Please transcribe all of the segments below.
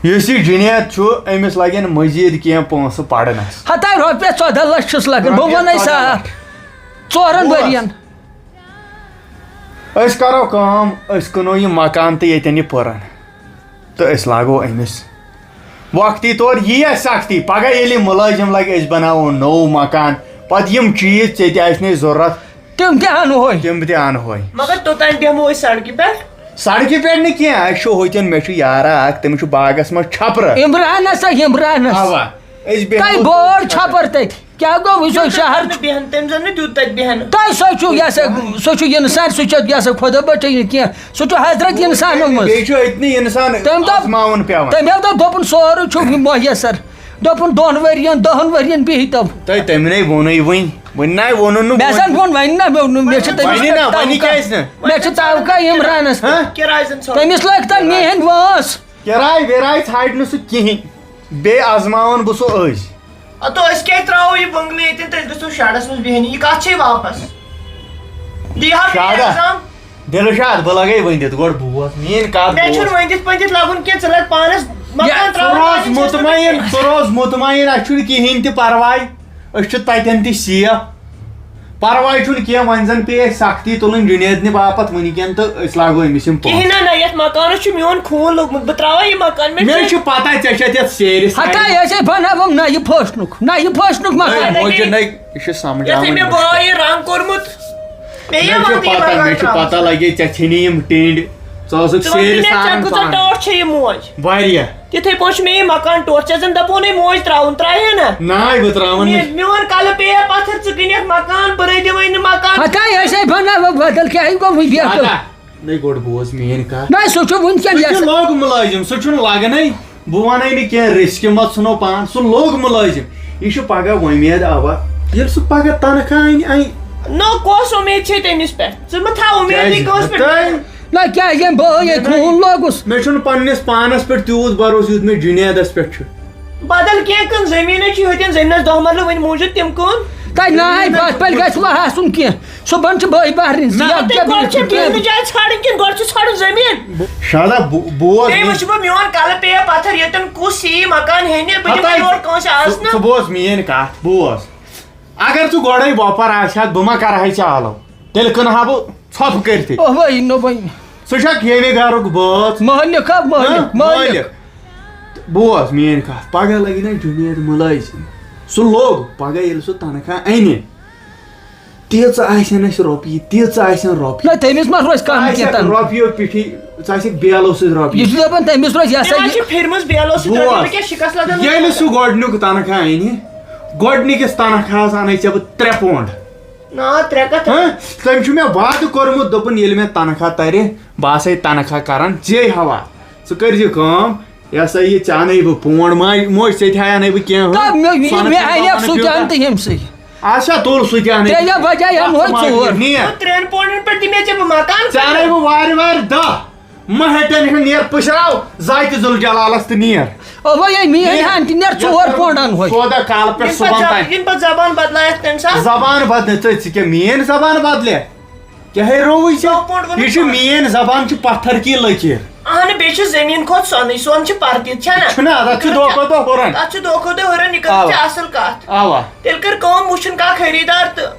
یُس یہِ جُنید چھُ أمِس لگن مزیٖد کینٛہہ پونٛسہٕ پرنس ہتاے رۄپیس 14 لچھ چھُس لگان بہٕ ونے صاف 4 ؤرین أسۍ کرو کٲم أسۍ کٕنو یہِ مکان تہٕ ییٚتٮ۪ن یہِ پٔرن تہٕ أسۍ لاگو أمِس وقتی طور یی اَسہِ سختی پگاہ ییٚلہِ یہِ مُلٲزِم لگہِ أسۍ بناوو نوٚو مکان پتہٕ یِم چیٖز ژےٚ تہِ آسہِ نہٕ ضروٗرت تِم تہِ انہوے تِم تہِ انہوے مگر توٚتام بیٚہمو أسۍ سڑکہِ پٮ۪ٹھ سڑکہِ پٮ۪ٹھ نہٕ کینٛہہ اَسہِ چھُ ہوٚتٮ۪ن مےٚ چھُ یارا اکھ تٔمِس چھُ باغس منٛز چھپرٕ عمرانس عمرانس اوا أسۍ تۄہہِ بیٚہمو بوڑ چھپر تتہِ کیٛاہ گوٚو وٕچھو شہر بیٚہن تٔمۍ زن نہٕ دیُت تتہِ بیٚہن تۄہہِ سۄ چھُو یہِ سا سۄ چھُ انسان سُہ چھُ یہِ سا خۄدا بچٲیِن نہٕ کینٛہہ سُہ چھُ حضرت انسانو منٛز بیٚیہِ چھُ أتنی انسان آزماوُن پیٚوان تٔمۍ ہیٚو دوٚپُن سورُے چھُ مۄیسر دوٚپُن 2 ؤرین 10 ؤرین بِہِتو تۄہہِ تٔمۍ ووٚنُے وۄنۍ نَے ووٚنُن نہٕ مےٚ زن ووٚن وۄنۍ نہ مےٚ چھِ وۄنۍ کیٛازِ نہٕ مےٚ چھِ توقع عمرانس کِراے زن ژھانڈ تٔمِس لٲگۍ تن میٲنۍ وٲنٛس کِراے وِراے ژھانڈِ نہٕ سُہ کِہینۍ بیٚیہِ آزماوان بہٕ سُہ أزۍ تو أسۍ کیٛازِ ترٛاوو یہِ بنگلہٕ ییٚتٮ۪ن تیٚلہِ گژھو شڈس منٛز بیٚہنہِ یہِ کتھ چھے واپس شادا دِلشاد بہٕ لگے ؤنِتھ گۄڈٕ بوز میٲنۍ کتھ مےٚ چھُنہٕ ؤنِتھ پٔنِتھ لگُن کینٛہہ ژٕ لگ پانس مکان ژٕ روز مطمعین اَسہِ چھُنہٕ کِہینۍ تہِ پرواے أسۍ چھِ تتٮ۪ن تہِ سیف پرواے چھُنہٕ کینٛہہ وۄنۍ زن پیٚیہِ اَسہِ سختی تُلٕنۍ جُنیدنہِ باپتھ وٕنکٮ۪ن تہٕ أسۍ لاگو أمِس یِم کِہینۍ نہ یتھ مکانس چھُ میون خوٗن لوٚگمُت بہٕ ترٛاوا یہِ مکان مےٚ چھُ پتہ ژےٚ چھَتھ یتھ سیرِ ہتاے أسے بناوُم نہ یہِ پھٔسنُک مکان یہِ چھُ یتھے مےٚ بٲے یہِ رنٛگ کوٚرمُت مےٚ چھُ پتہ لگے ژےٚ ژھٕنی یِم ٹینٛڈۍ ژٕ ٲسٕکھ سیرِ سان کۭژاہ ٹٲٹھ چھےٚ یہِ موج واریاہ تِتھے پٲٹھۍ چھُ مےٚ یہِ مکان ٹوٹھ ژےٚ زن دپونے موج ترٛاوُن ترٛایہِ نا ناے بہٕ ترٛاوان میون کلہٕ پیٚیا پتھر ژٕ کٕنکھ مکان بہٕ رٔدِ وۄنۍ نہٕ مکان ہتاے أسے بناوو بدل کیٛاہ گوٚو وۄنۍ بیٹھو نَے گۄڈٕ بوز میٲنۍ کتھ نہ سُہ چھُ وٕنکٮ۪ن لوٚگ مُلٲزِم سُہ چھُنہٕ لگنٕے بہٕ ونے نہٕ کینٛہہ رِسکہِ مت ژھٕنو پان سُہ لوٚگ مُلٲزِم یہِ چھُ پگاہ وۄمید اوا ییٚلہِ سُہ پگاہ تنخواہ انہِ نو کۄس اُمید چھے تٔمِس پٮ۪ٹھ ژٕ مہ تھاو اُمیدٕے کٲنٛسہِ پٮ۪ٹھ نہ کیٛاہ ییٚمۍ بٲے خوٗن لوگُس مےٚ چھُنہٕ پننِس پانس پٮ۪ٹھ تیوٗت بروسہٕ یُتھ مےٚ جُنیدس پٮ۪ٹھ چھُ بدل کینٛہہ کٕن زٔمیٖنٕے چھِ ہوٚتٮ۪ن زٔمیٖنس 2 مرلہٕ وۄنۍ موٗجوٗد تِم کٕن تۄہہِ ناے پتہٕ پٮ۪ٹھ گژھِ وۄنۍ آسُن کینٛہہ صُبحن چھِ بٲے بارٕنۍ گۄڈٕ چھِ بیٚہنہٕ جاے ژھانڈٕنۍ کِنہٕ گۄڈٕ چھُ ژھانڈُن زٔمیٖن شادا بوز بیٚیہِ وٕچھِ بہٕ میون کلہٕ پیٚیا پتھر ییٚتٮ۪ن کُس یی مکان ہیٚنہِ بہٕ دِمہٕ یورٕ کٲنٛسہِ آز ژٕ بوز میٲنۍ کتھ بوز اگر ژٕ گۄڈے وۄپر آسہٕ بہٕ ما کرہے ژےٚ آلو تیٚلہِ کٕنہٕ ہا بہٕ ژھۄپہٕ کٔرتھٕے ژٕ چھکھ ییٚمہِ گرُک بٲژ مٲلِک بوز میٲنۍ کتھ پگاہ لگہِ نا جُنید مُلٲزِم سُہ لوٚگ پگاہ ییٚلہِ سُہ تنخواہ انہِ تیٖژٕ آسن اَسہِ رۄپیہِ تیٖژٕ آسن رۄپیہِ تٔمِس ما روزِ کم کینٛہہ رۄپیو پیٹھی ژٕ آسکھ بیلو سۭتۍ رۄپیہِ یہِ چھُ دپان تٔمِس روزِ یہِ ہسا چھِ پھِرمٕژ بیلو سۭتۍ ییٚلہِ سُہ گۄڈنیُک تنخواہ انہِ گۄڈنِکِس تنخواہس انے ژےٚ بہٕ 3 پونٛڈ تٔمۍ چھُ مےٚ وعدٕ کوٚرمُت دوٚپُن ییٚلہِ مےٚ تنخواہ ترِ بہٕ آسے تنخواہ کران ژے حوالہٕ ژٕ کٔرزِ کٲم یہِ ہسا یہِ ژےٚ انے بہٕ پونٛڈ موج ژےٚ تہِ انے بہٕ کینٛہہ اچھا تُل سُہ تہِ انے نیر ژےٚ انے بہٕ وارِ وارِ 10 مہ ہیٚٹٮ۪ن ٹٮ۪نشن نیر پٔشراو زاے تہِ ذُل جلالس تہٕ نیر ژۄدہ کالہٕ پٮ۪ٹھ صُبحن تام زبان بدلایکھ تمہِ ساتہٕ زبان بدلے ژٕ کیٛاہ میٲنۍ زبان بدلے کیٛاہ رووٕے ژےٚ یہِ چھُ میٲنۍ زبان چھِ پتھر کی لٔکیٖر اہن بیٚیہِ چھُ زٔمیٖن کھۄتہٕ سۄنٕے سۄن چھِ پردِتھ چھُنہ تتھ چھُ دۄہ کھۄتہٕ دۄہ ہُران تتھ چھُ دۄہ کھۄتہٕ دۄہ ہُران یہِ کٔر ژےٚ اصٕل کتھ اوا تیٚلہِ کر کٲم وٕچھُن کانٛہہ خٔریٖدار تہٕ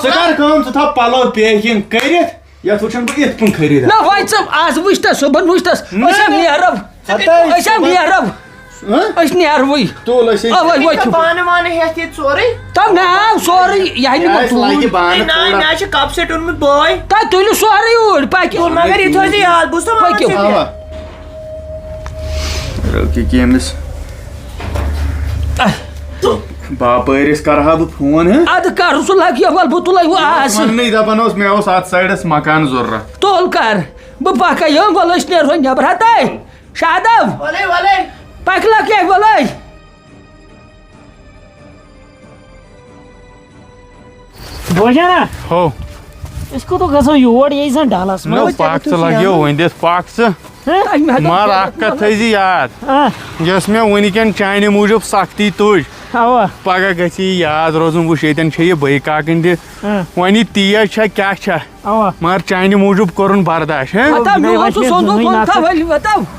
ژٕ کر کٲم ژٕ تھاو پلو پیکِنگ کٔرِتھ یتھ وٕچھن بہٕ یِتھ پٲٹھۍ خٔریٖدار وۄنۍ ژٕ آز وٕچھتس صُبحن وٕچھتس أسۍ نیرو أسۍ نیروٕے بانہٕ وانہٕ ہٮ۪تھ ییٚتہِ سورُے تۄہہِ ناو سورُے مےٚ چھُ کپ سیٹ اوٚنمُت بٲے تۄہہِ تُلِو سورُے اوٗرۍ پٔکِو مگر یہِ تھٲیزِ یاد بوٗزتھا باپٲرِس کرہا بہٕ فون ادٕ کر سُہ لگہِ ول بہٕ تُلے وۄنۍ آز دپان اوس مےٚ اوس اتھ سایڈس مکان ضروٗرت تُل کر بہٕ پکے ول أسۍ نیرو نٮ۪بر ہتاے شادب پکلا کیٛاہ ولے بوزا ہو أسۍ کوٚت گژھو یور یہِ زن ڈلس منٛز پکھ ژٕ لگیو ؤنِتھ پکھ ژٕ مگر اکھ کتھ تھٲیزِ یاد یۄس مےٚ وٕنکٮ۪ن چانہِ موٗجوٗب سختی تُج اوا پگہ گژھِ یہِ یاد روزُن وٕچھ ییٚتٮ۪ن چھےٚ یہِ بٔے کاکٕنۍ تہِ وۄنۍ یہِ تیز چھا کیٛاہ چھا اوا مگر چانہِ موٗجوٗب کوٚرُن برداش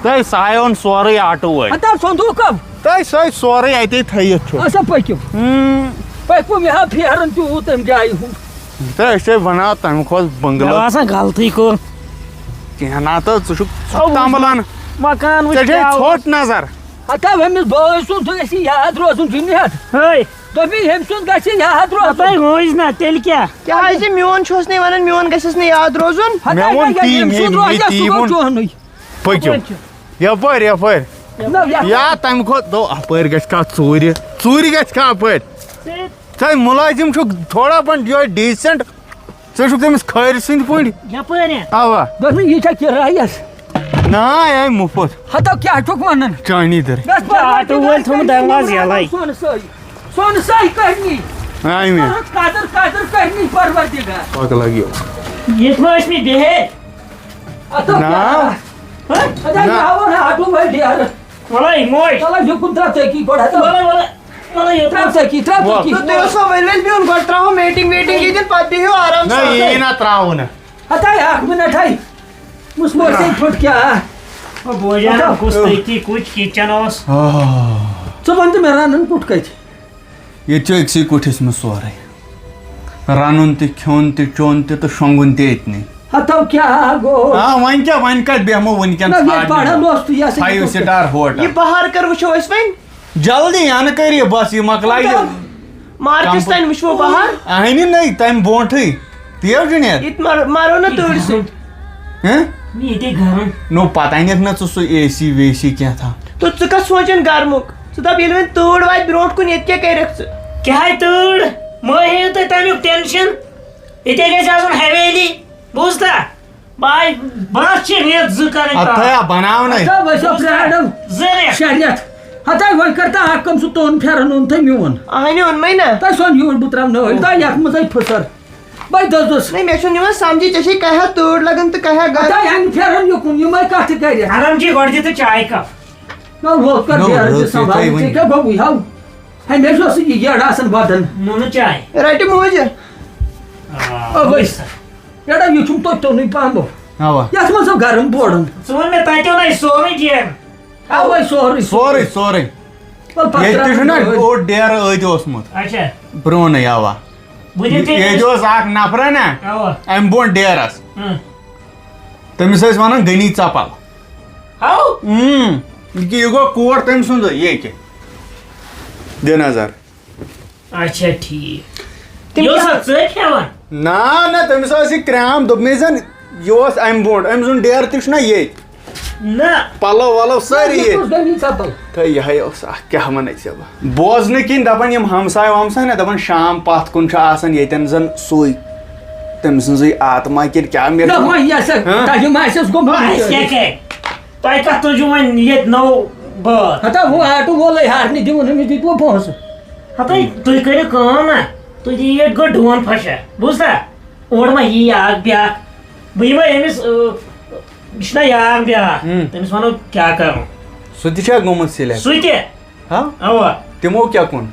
تۄہہِ سایہِ اوٚن سورُے آٹوٗ وٲلۍ صندوٗق تۄہہِ سۄے سورُے اَتے تھٲیِتھ چھُ اچھا پٔکِو پٔکِو مےٚ ہا پھیران تیوٗت تَمہِ جایہِ ہُنٛد تہٕ أسۍ ٲسۍ بناو تَمہِ کھۄتہٕ بنٛگلہٕ آسان غلطی کوٚر کینٛہہ نہ تہٕ ژٕ چھُکھ تمبلان مکان ژےٚ چھے ژھوٚٹ نظر ہتا أمِس بٲے سُنٛد گژھِ یاد روزُن جُنید دوٚپی ییٚمہِ سُنٛد گژھِ یاد روزُن روزِ نا تیٚلہِ کیٛاہ کیٛازِ میون چھُس نہٕ وَنان میون گژھٮ۪س نہٕ یاد روزُن ییٚمہِ سُنٛد روزِ سُہ گوٚو چونُے پٔکِو یپٲرۍ یپٲرۍ یا تَمہِ کھۄتہٕ دوٚپ اَپٲرۍ گژھِ کانٛہہ ژوٗرِ گژھِ کانٛہہ اَپٲرۍ ژٕ مُلٲزِم چھُکھ تھوڑا پہن یہِ ڈیٖسٮ۪نٛٹ ژٕ چھُکھ تٔمِس کھٲرِ سٕنٛدۍ پٲٹھۍ یپٲرۍ اوا دوٚپمَے یہِ چھا کِرایَس نا اے مُفت ہتا کیٛاہ چھُکھ وَنان چانی دٔرۍ آٹوٗ وٲلۍ تھوٚمُت دروازٕ یَلَے سۄنہٕ ساے کٔرنی آے مےٚ قدر کٔرنی پروردِگار پَکھ لگیو یِتھ ما ٲسۍ مےٚ بِہِتھ آٹوٗ وٲلۍ ڈیرٕ وَلَے موج چلو یُکُن ترٛاو تٔکی گۄڈٕ ترٛاو تٔکی تُہۍ اوسوا ؤلۍ ؤلۍ بِہُن گۄڈٕ ترٛاوو میٹِنٛگ ویٹِنٛگ ییٚتٮ۪ن پَتہٕ بِہِو آرام نہ سان یی نہ ترٛاوُن ہتا اکھ مِنٹ ہے مُس موسے پھُٹ کیٛاہ بوجان کُس تٔتی کُچ کِچن اوس ژٕ وَن تہٕ مےٚ رَنُن کُٹھ کَتہِ ییٚتہِ چھُ أکسٕے کُٹھِس منٛز سورُے رَنُن تہِ کھیوٚن تہِ چوٚن تہِ تہٕ شۄنٛگُن تہِ أتنٕے ہتو کیٛاہ گوٚو وۄنۍ کیٛاہ وۄنۍ کَتہِ بیٚہمو وٕنکٮ۪ن پَران اوس تہٕ یہِ فایِو سِٹار ہوٹل یہِ بہار کر وٕچھو أسۍ وۄنۍ جلدی ینہٕ کٔرِو بس یہِ مۄکلایہِ مارچَس تانۍ وٕچھو بہار اہنہِ نٔے تَمہِ برونٛٹھٕے تی جُنید ییٚتہِ مارو نہ تۭرِ سۭتۍ ییٚتے گرم نو پتہ أنِکھ نہ ژٕ سُہ اے سی وے سی کینٛہہ تو ژٕ کتھ سونٛچان گرمُک ژٕ دپ ییٚلہِ وۄنۍ تۭر واتہِ برونٛٹھ کُن ییٚتہِ کیٛاہ کٔرِکھ ژٕ کیٛاہ تۭر مہ ہیٚیِو تُہۍ تَمیُک ٹٮ۪نشن ییٚتے گژھِ آسُن حویلی بوٗزتا باے بس چھِ رٮ۪تھ زٕ کَرٕنۍ بناونَے زٕ رٮ۪تھ شےٚ رٮ۪تھ ہتا وۄنۍ کر تہٕ اکھ کٲم سُہ توٚن پھیرن اوٚن تہٕ میون اہنہِ اوٚنمَے نہ تۄہہِ سۄن یوٗر بہٕ ترٛاو نٲلۍ تۄہہِ یتھ منٛزے پھٕسر بہٕ دٔزٕس نہ مےٚ چھُنہٕ یِوان سمجھی ژےٚ چھے کَہہ تۭر لگان تہٕ کَہہ گرم تۄہہِ اَمہِ پھیرن یُکُن یِمے کتھٕ کرِ آرام جی گۄڈٕ دِ تہٕ چاے کپ نہ ہُہ کر سنبھال ژےٚ کیٛاہ گوٚوُے ہاو ہمیشہِ اوس یہِ گیڈ آسان بدن نوٗنہٕ چاے رٹہِ موجہِ یڑا یہِ چھُم توتہِ توٚنُے پہم یتھ منٛز ٲو گرم بوڑن ژٕ وَن مےٚ تَتہِ اوٚنَے سورُے ڈیر اوے سورُے سورُے سورُے ییٚتہِ تہِ چھُنہ اوٚڑ ڈیرٕ أدۍ اوسمُت اچھا برٛونٛہٕے اوا بہٕ دِمہٕ ییٚتہِ اوس اکھ نفرا نہ اوا امہِ برونٛٹھ ڈیرس تٔمِس ٲسۍ ونان گٔنی ژپل یہِ گوٚو کوٹ تٔمۍ سُنٛد ییٚتہِ دِ نظر اچھا ٹھیٖک یہِ اوسا ژٔٹۍ ہٮ۪وان نہ تٔمِس ٲس یہِ کرٛام دوٚپمَے زن یہِ اوس امہِ برونٛٹھ أمۍ سُنٛد ڈیرٕ تہِ چھُنہ ییٚتہِ نہ پلو ولو سٲری گٔنی ژپل تہٕ یِہے اوس اکھ کیٛاہ وَنَے ژےٚ بہٕ بوزنہٕ کِنۍ دپان یِم ہمساے ومساے نہ دپان شام پتھ کُن چھُ آسان ییٚتٮ۪ن زن سُے تٔمۍ سٕنٛزٕے آتما کِنہٕ کیٛاہ مےٚ آسٮ۪س گوٚمُت کیٛاہ کیٛاہ تۄہہِ کتھ تُجوٗ وۄنۍ ییٚتہِ نوٚو بٲتھ ہتا ہُہ آٹوٗ وولے ہارنہِ دِوُن أمِس دِتوٕ پونٛسہٕ ہتَے تُہۍ کٔرِو کٲم نا تُہۍ دِیِو ییٚتہِ گۄڈٕ ڈوٗن پھشا بوٗزتا اورٕ ما یی اکھ بیٛاکھ بہٕ یِمے أمِس یہِ چھُنہ یار بیٛاکھ تٔمِس وَنو کیٛاہ کَرُن سُہ تہِ چھا گوٚمُت سِلیکٹ سُہ تہِ اوا تِمو کیٛاہ کوٚن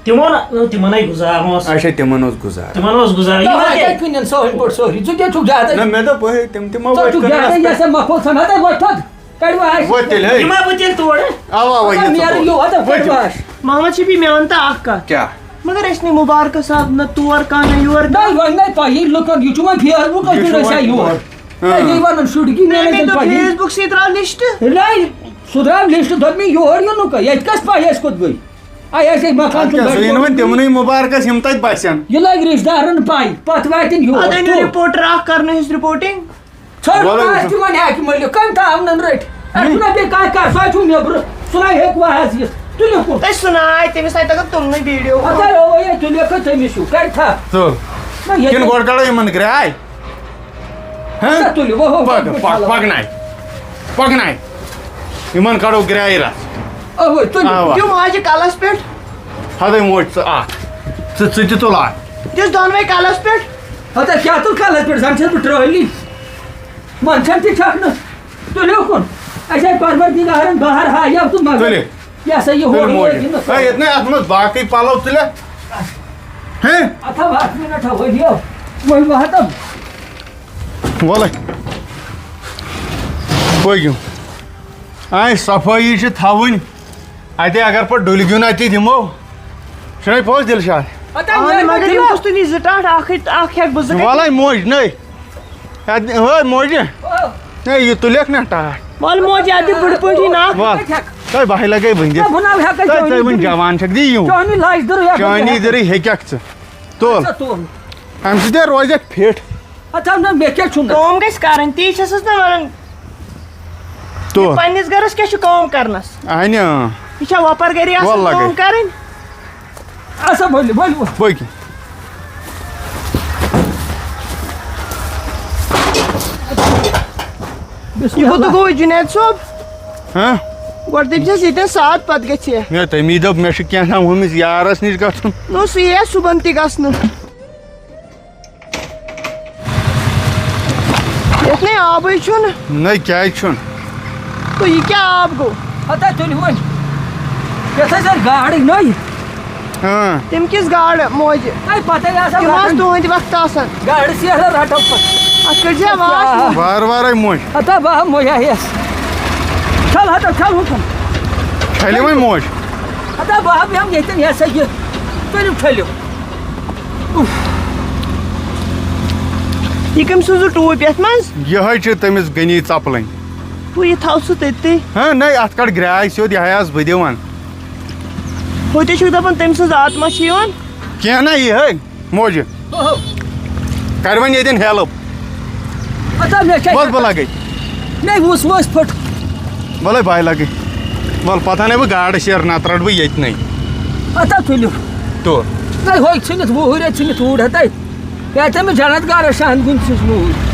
تِمو نہ تِمن ہاے گُزارن اوس اچھا تِمن اوس گُزار تِمن اوس گُزارن کٕنن سٲنۍ پٲٹھۍ سٲری ژٕ کیٛاہ چھُکھ زیادٕ نہ مےٚ دوٚپ ہے تِم تہِ ما مۄکھول ژھن ہتا وۄتھ تھوٚد کڑوا یہِ ما بہٕ تیٚلہِ تورٕ نیرٕ یو ہتا پھٹ واش محمد شفیع مےٚ وَن تہٕ اکھ کتھ کیٛاہ مگر أسۍ نہٕ مُبارکس صاحب نہ تور کانٛہہ نہ یور نہ وۄنۍ نَے تۄہی لُکن یہِ چھُ وۄنۍ فیس بُک ٲسۍ یور تۄہہِ وَنان شُرۍ فیس بُک سٕے درٛاو لِسٹ نَے سُہ درٛاو لِسٹ دوٚپ مےٚ یور یِنُک ییٚتہِ کَس پاے اَسہِ کوٚت گٔے اَسے مکان سُہ یِن وۄنۍ تِمنٕے مُبارکس یِم تتہِ بسن یہِ لگہِ رِشتہٕ دارن پاے پتہٕ واتن یور ادٕ أنِو رِپوٹر اکھ کرنہٕ ہِنٛز رِپوٹِنٛگ ژھٔر تہِ وۄنۍ ہیٚکہِ مٔلِک کٔمۍ تاونن رٔٹۍ اَسہِ چھُنہ بیٚیہِ کانٛہہ کَر سۄ چھُو نیٚبرٕ سُہ نَے ہیٚکہِ حظ یِتھ تُلِو تۄہہِ سُناے تٔمِس نَے تگان تُلنٕے ویٖڈیو ہتا تُلِکھ تٔمِس ہیوٗ کَرِ تھپھ کِنہٕ گۄڈٕ کڑو یِمن گراے تُلِو پکناے پکناے یِمن کڑو گراے رَژھ دِیِو ماجہِ کلس پٮ۪ٹھ ہتَے موج ژٕ اکھ ژٕ تہِ تُل اکھ دِس دۄنوَے کلس پٮ۪ٹھ ہتا کیٛاہ تُل کلس پٮ۪ٹھ زن چھَس بہٕ ٹرٛٲلی منٛزچھن تہِ چھکھ نہٕ تُلِو کُن اَسے پروردِگارن بہار ہایو تہٕ مگر یہ سا یہ تیل ہو موج اتنے ات مز باقی پلو تلے اتھا 8 منٹ وریا وہی واتم وول پکو آئی صفائی تھوٕنۍ اتے اگر پہ ڈُلگیُن اتی دمو چھُنَے پوٚز دِلشاد وَلے موج نٔے ہے موجہِ ہے یہ تُلیکھ نا ٹاٹھ وَل تۄہہِ بہہِ لگے بٔنٛدِتھ ژٕ وٕنۍ جوان چھکھ دی یِم چانی دِرٕے ہیٚککھ ژٕ تُل اَمہِ سۭتۍ روزکھ فِٹ کٲم گژھِ کَرٕنۍ تی چھَسَس نا وَنان تُل پنٛنِس گَرَس کیٛاہ چھُ کٲم کَرنَس اَنہِ یہِ چھا وۄپَر گَری وَل آسان لَگے. کٲم کَرٕنۍ پٔکِو گوٚو جُنید صٲب ہاں گۄڈٕ دٔپۍزٮ۪س ییٚتٮ۪ن ساتھ پَتہٕ گژھِ مےٚ تٔمی دوٚپ مےٚ چھُ کینٛژھا ہُمِس یارَس نِش گژھُن نو سُہ یِیہِ صُبحن تہِ گژھنہٕ یَتھ نَے آبٕے چھُنہٕ نٔے کیٛازِ چھُنہٕ تہٕ یہِ کیٛاہ آب گوٚو گاڑی نٔے ہاں تِم کِژھ گاڈٕ موجہِ پتہ تِم آسہٕ تُہٕنٛدِ وقتہٕ آسان گاڑی سیرا رٹو اَتھ کٔرۍزِ آواز وارٕ وارے موج ہتا بہہ مویا یس چل ہتا چل ہُکُن چھلہِ وۄنۍ موج ہتا بہہ بیٚہم ییٚتٮ۪ن یہِ ہسا یہِ کٔرِو چھٔلِو یہِ کٔمۍ سٕنٛز ٹوٗپۍ یَتھ منٛز یِہوٚے چھِ تٔمِس گٔنی ژپلٕنۍ ہُہ یہِ تھاو سُہ تٔتھی ہاں نٔے اَتھ کَڑ گرٛاے سیوٚد یِہوٚے آس بہٕ دِوان ہُہ تہِ چھُکھ دَپان تٔمۍ سٕنٛز آتما چھِ یِوان کینٛہہ نہ یِہوٚے موجہِ کَرِ وۄنۍ ییٚتٮ۪ن ہیلٕپ ہتا مےٚ وَل چھِ بہٕ لگے مےٚ وُس ؤس پھٕٹ وَلے بہٕ لگے وَل پتہٕ اَنَے بہٕ گاڈٕ سیر نتہٕ رَٹہٕ بہٕ ییٚتنٕے ہتا تُلِو تُل نہ ہوٚکھ ژھٕنِتھ وُہٕرۍ ژھٕنِتھ اوٗرۍ ہتا ییٚتٮ۪ن مےٚ جنت گارس شان کُن چھُس نوٗر